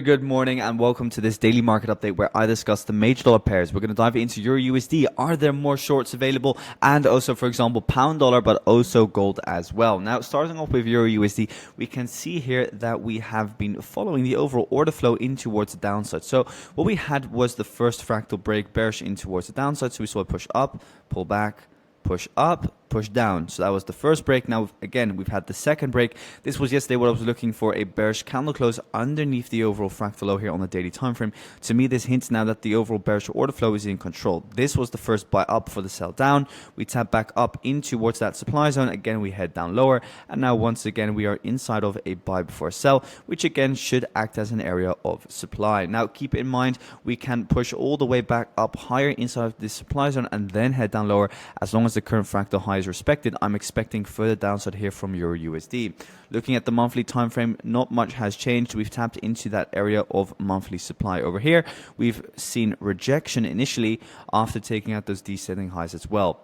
Good morning and welcome to this daily market update where I discuss the major dollar pairs. We're going to dive into EURUSD. Are there more shorts available? And also, for example, pound dollar, but also gold as well. Now, starting off with EURUSD, we can see here that we have been following the overall order flow in towards the downside. So what we had was the first fractal break bearish in towards the downside. So we saw it push up, pull back, push up, push down. So that was the first break. Now, again, we've had the second break. This was yesterday what I was looking for, a bearish candle close underneath the overall fractal low here on the daily time frame. To me, this hints now that the overall bearish order flow is in control. This was the first buy up for the sell down. We tap back up in towards that supply zone. Again, we head down lower. And now once again, we are inside of a buy before sell, which again should act as an area of supply. Now, keep in mind, we can push all the way back up higher inside of this supply zone and then head down lower as long as the current fractal high is respected. I'm expecting further downside here from EURUSD. Looking at the monthly time frame, not much has changed. We've tapped into that area of monthly supply over here. We've seen rejection initially after taking out those descending highs as well.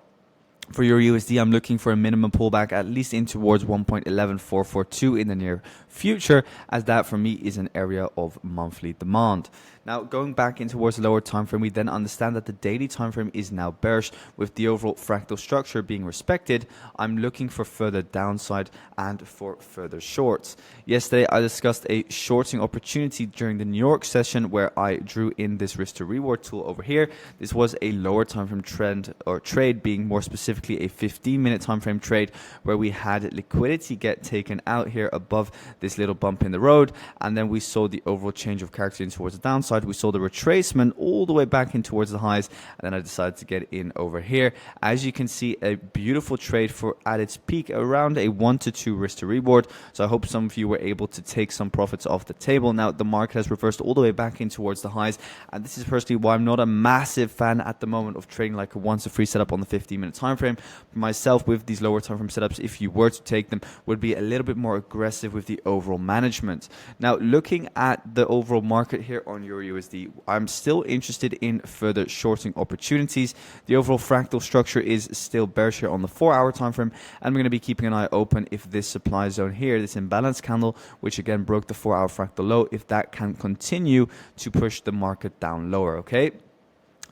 For EURUSD, I'm looking for a minimum pullback at least in towards 1.11442 in the near future, as that for me is an area of monthly demand. Now, going back in towards the lower time frame, we then understand that the daily time frame is now bearish with the overall fractal structure being respected. I'm looking for further downside and for further shorts. Yesterday, I discussed a shorting opportunity during the New York session where I drew in this risk to reward tool over here. This was a lower time frame trend or trade, being more specifically a 15-minute time frame trade where we had liquidity get taken out here above this little bump in the road, and then we saw the overall change of character in towards the downside. We saw the retracement all the way back in towards the highs, and then I decided to get in over here. As you can see, a beautiful trade for at its peak around a 1 to 2 risk to reward. So I hope some of you were able to take some profits off the table. Now the market has reversed all the way back in towards the highs, and this is personally why I'm not a massive fan at the moment of trading like a once a free setup on the 15-minute time frame. Myself, with these lower time frame setups, if you were to take them, would be a little bit more aggressive with the overall management. Now, looking at the overall market here on EURUSD, I'm still interested in further shorting opportunities. The overall fractal structure is still bearish here on the 4-hour time frame, and we're going to be keeping an eye open if this supply zone here, this imbalance candle, which again broke the 4-hour fractal low, if that can continue to push the market down lower. Okay.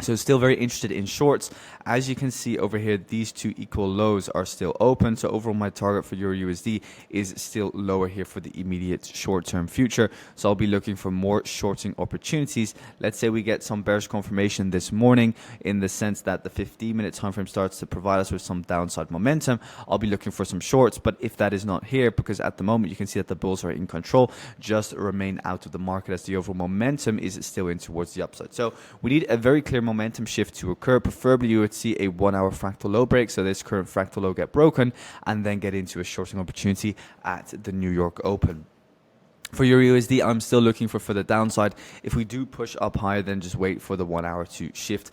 So still very interested in shorts. As you can see over here, these two equal lows are still open. So overall, my target for EURUSD is still lower here for the immediate short-term future. So I'll be looking for more shorting opportunities. Let's say we get some bearish confirmation this morning in the sense that the 15-minute time frame starts to provide us with some downside momentum. I'll be looking for some shorts. But if that is not here, because at the moment you can see that the bulls are in control, just remain out of the market as the overall momentum is still in towards the upside. So we need a very clear momentum shift to occur. Preferably you would see a 1-hour fractal low break, so this current fractal low get broken and then get into a shorting opportunity at the New York Open. For EURUSD, I'm still looking for further downside. If we do push up higher, then just wait for the 1 hour to shift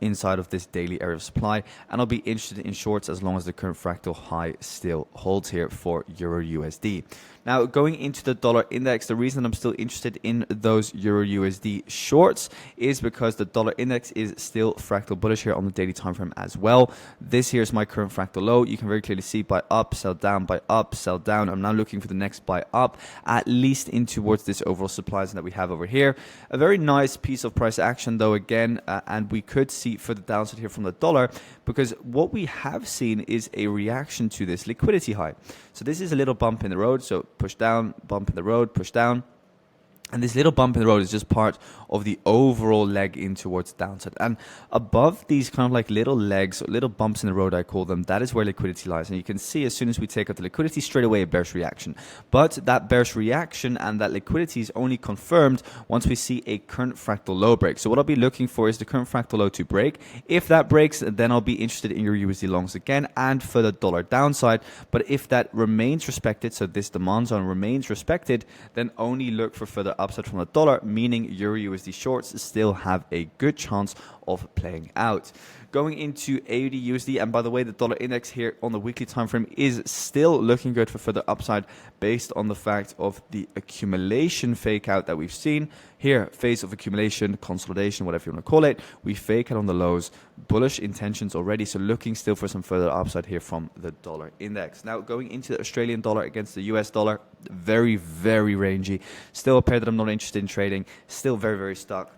inside of this daily area of supply, and I'll be interested in shorts as long as the current fractal high still holds here for EURUSD. Now, going into the dollar index, the reason I'm still interested in those EURUSD shorts is because the dollar index is still fractal bullish here on the daily time frame as well. This here is my current fractal low. You can very clearly see buy up, sell down, buy up, sell down. I'm now looking for the next buy up, at least in towards this overall supply zone that we have over here. A very nice piece of price action though, again, and we could see further downside here from the dollar, because what we have seen is a reaction to this liquidity high. So this is a little bump in the road, so push down, bump in the road, push down. And this little bump in the road is just part of the overall leg in towards downside. And above these kind of like little legs, little bumps in the road, I call them, that is where liquidity lies. And you can see as soon as we take out the liquidity, straight away a bearish reaction. But that bearish reaction and that liquidity is only confirmed once we see a current fractal low break. So what I'll be looking for is the current fractal low to break. If that breaks, then I'll be interested in EURUSD longs again and for the dollar downside. But if that remains respected, so this demand zone remains respected, then only look for further upside from the dollar, meaning EURUSD shorts still have a good chance of playing out. Going into AUDUSD, and by the way, the dollar index here on the weekly time frame is still looking good for further upside based on the fact of the accumulation fake out that we've seen here. Phase of accumulation, consolidation, whatever you want to call it. We fake out on the lows, bullish intentions already, so looking still for some further upside here from the dollar index. Now going into the Australian dollar against the US dollar, very, very rangy. Still a pair that I'm not interested in trading, still very, very stuck.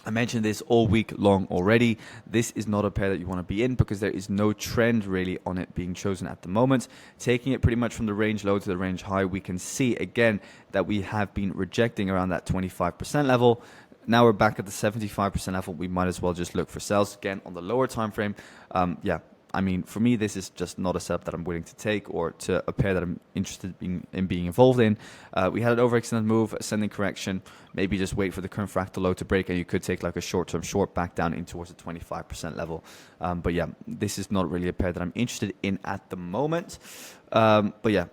I mentioned this all week long already. This is not a pair that you want to be in because there is no trend really on it being chosen at the moment. Taking it pretty much from the range low to the range high, we can see again that we have been rejecting around that 25% level. Now we're back at the 75% level. We might as well just look for sells again on the lower time frame. Yeah. I mean, for me, this is just not a setup that I'm willing to take or to a pair that I'm interested in being involved in. We had an overextended move, ascending correction. Maybe just wait for the current fractal low to break, and you could take like a short-term short back down in towards the 25% level. But yeah, this is not really a pair that I'm interested in at the moment. But yeah,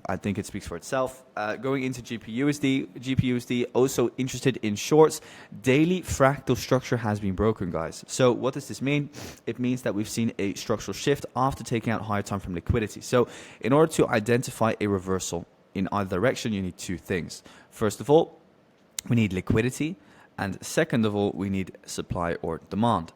I think it speaks for itself. Going into GBPUSD, also interested in shorts. Daily fractal structure has been broken, guys. So what does this mean? It means that we've seen a structural shift after taking out higher time from liquidity. So in order to identify a reversal in either direction, you need two things. First of all, we need liquidity. And second of all, we need supply or demand.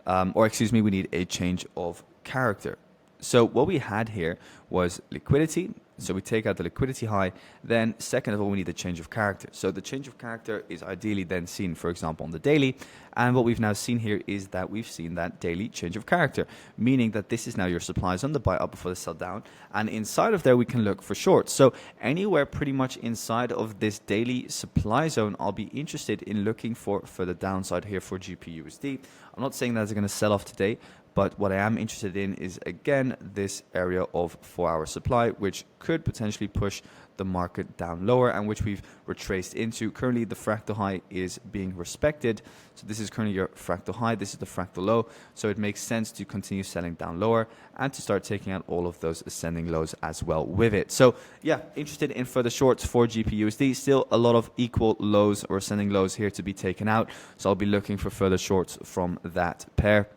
We need a change of character. So what we had here was liquidity. So we take out the liquidity high. Then second of all, we need a change of character. So the change of character is ideally then seen, for example, on the daily. And what we've now seen here is that we've seen that daily change of character, meaning that this is now your supply zone, the buy up before the sell down. And inside of there, we can look for shorts. So anywhere pretty much inside of this daily supply zone, I'll be interested in looking for further downside here for GBPUSD. I'm not saying that it's going to sell off today, but what I am interested in is, again, this area of 4-hour supply, which could potentially push the market down lower and which we've retraced into. Currently, the fractal high is being respected. So this is currently your fractal high. This is the fractal low. So it makes sense to continue selling down lower and to start taking out all of those ascending lows as well with it. So yeah, interested in further shorts for GBPUSD. Still a lot of equal lows or ascending lows here to be taken out. So I'll be looking for further shorts from that pair.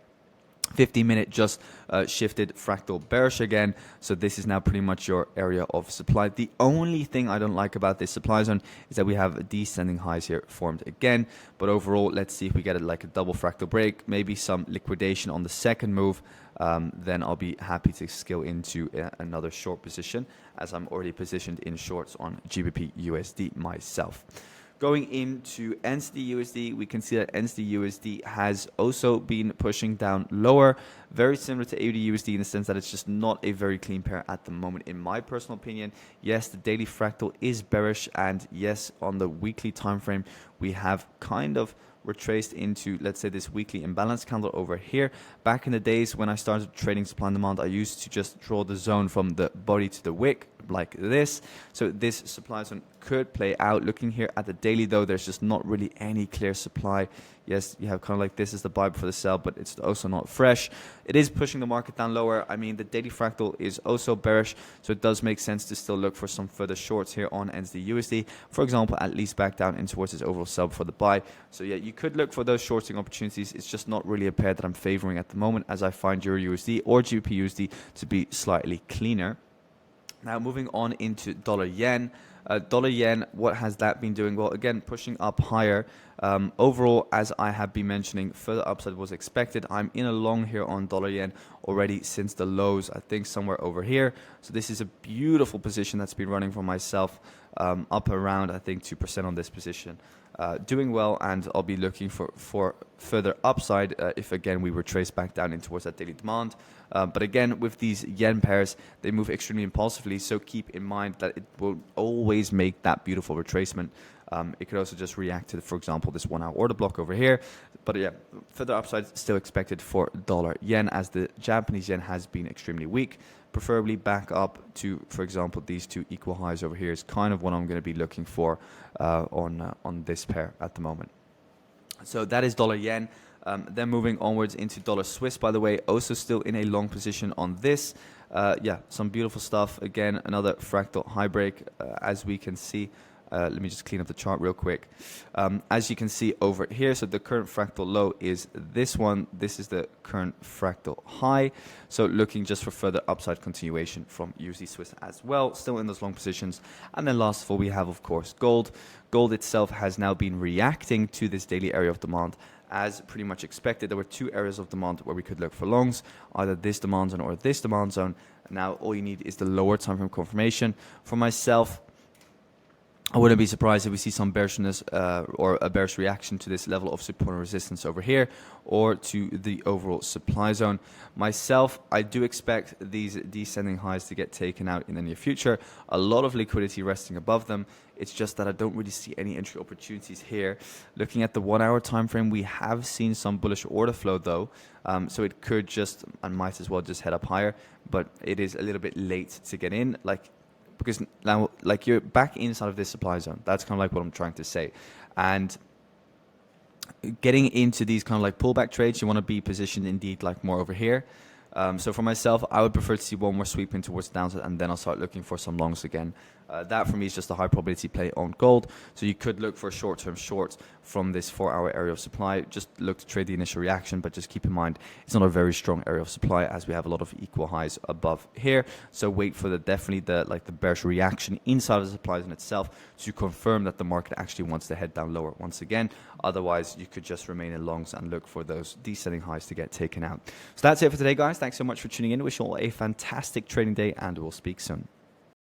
15-minute just shifted fractal bearish again. So this is now pretty much your area of supply. The only thing I don't like about this supply zone is that we have descending highs here formed again. But overall, let's see if we get it like a double fractal break, maybe some liquidation on the second move. Then I'll be happy to scale into another short position, as I'm already positioned in shorts on GBPUSD myself. Going into NZDUSD, we can see that NZDUSD has also been pushing down lower, very similar to AUDUSD in the sense that it's just not a very clean pair at the moment, in my personal opinion. Yes, the daily fractal is bearish, and yes, on the weekly time frame, we have kind of retraced into, let's say, this weekly imbalance candle over here. Back in the days when I started trading supply and demand, I used to just draw the zone from the body to the wick like this. So this supply zone could play out. Looking here at the daily though, there's just not really any clear supply. Yes, you have kind of like this is the buy before the sell, but it's also not fresh. It is pushing the market down lower. I mean, the daily fractal is also bearish, so it does make sense to still look for some further shorts here on NZDUSD. For example, at least back down in towards its overall sell before the buy. So yeah, you could look for those shorting opportunities. It's just not really a pair that I'm favoring at the moment, as I find EURUSD or GBPUSD to be slightly cleaner. Now moving on into dollar yen. Dollar yen, what has that been doing? Well, again, pushing up higher. Overall, as I have been mentioning, further upside was expected. I'm in a long here on dollar yen already since the lows, I think somewhere over here. So this is a beautiful position that's been running for myself, up around, I think, 2% on this position. Doing well, and I'll be looking for further upside if, again, we retrace back down in towards that daily demand. But again, with these yen pairs, they move extremely impulsively, so keep in mind that it will always make that beautiful retracement. It could also just react to, for example, this 1 hour order block over here. But yeah, further upside still expected for dollar yen, as the Japanese yen has been extremely weak. Preferably back up to, for example, these two equal highs over here is kind of what I'm going to be looking for on this pair at the moment. So that is dollar yen. Then moving onwards into dollar Swiss, by the way, also still in a long position on this. Yeah, some beautiful stuff. Again, another fractal high break, as we can see. Let me just clean up the chart real quick. As you can see over here, so the current fractal low is this one. This is the current fractal high. So looking just for further upside continuation from USD Swiss as well, still in those long positions. And then last of all, we have, of course, gold. Gold itself has now been reacting to this daily area of demand as pretty much expected. There were two areas of demand where we could look for longs, either this demand zone or this demand zone. Now all you need is the lower time frame confirmation. For myself, I wouldn't be surprised if we see some bearishness or a bearish reaction to this level of support and resistance over here, or to the overall supply zone. Myself, I do expect these descending highs to get taken out in the near future. A lot of liquidity resting above them. It's just that I don't really see any entry opportunities here. Looking at the 1 hour time frame, we have seen some bullish order flow though. So it could just, and might as well just head up higher, but it is a little bit late to get in. Because now, like, you're back inside of this supply zone. That's kind of like what I'm trying to say. And getting into these kind of like pullback trades, you want to be positioned indeed like more over here. So for myself, I would prefer to see one more sweep in towards the downside, and then I'll start looking for some longs again. That for me is just a high probability play on gold. So you could look for short-term shorts from this 4 hour area of supply. Just look to trade the initial reaction, but just keep in mind it's not a very strong area of supply, as we have a lot of equal highs above here. So wait for definitely the bearish reaction inside of the supply zone itself to confirm that the market actually wants to head down lower once again. Otherwise, you could just remain in longs and look for those descending highs to get taken out. So that's it for today, guys. Thanks so much for tuning in. Wish you all a fantastic trading day, and we'll speak soon.